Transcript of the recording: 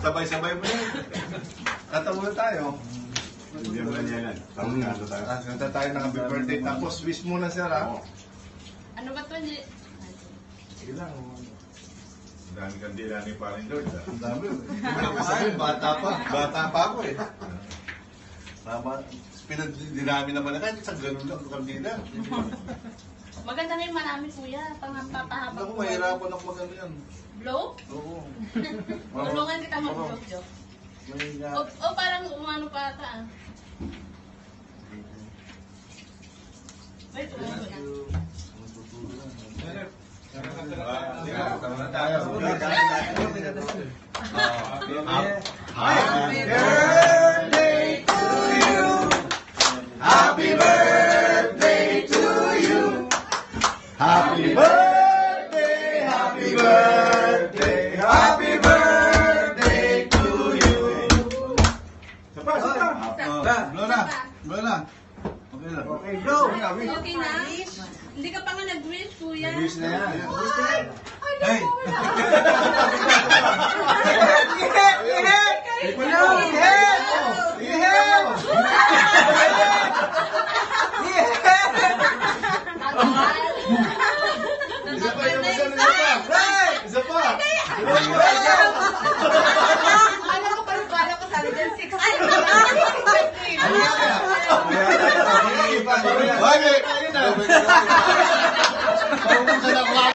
Sabay-sabay mo na. Katawa na tayo. Hindi mo lang yan. Kanta tayo ng happy birthday. Tapos wish muna sir ha. Ano ba ito? Sige lang. Ang dami kandila ni Paring Lord. Ang dami. Bata pa. Bata pa ako eh. Tama. Dinami naman na kahit isang ganun lang ang kandila. Maganda ngayon marami kuya. Pangpapahabang. Ako mahirapan ako mag-ano yan. Blow? Oo. Tulungan kita mag-blow, Jo. O parang umano pa ata ah. Wait, tulungan na. Tama na tayo. Happy birthday to you. Happy birthday to you. Happy birthday, happy birthday, happy birthday to you. Sapa. Blow na. Blow na. Okay na. Okay, go. Okay na? Hindi ka pa nga nag-wish, kuya. Wish na yan. Ay, Hey! naku, wala. Hey!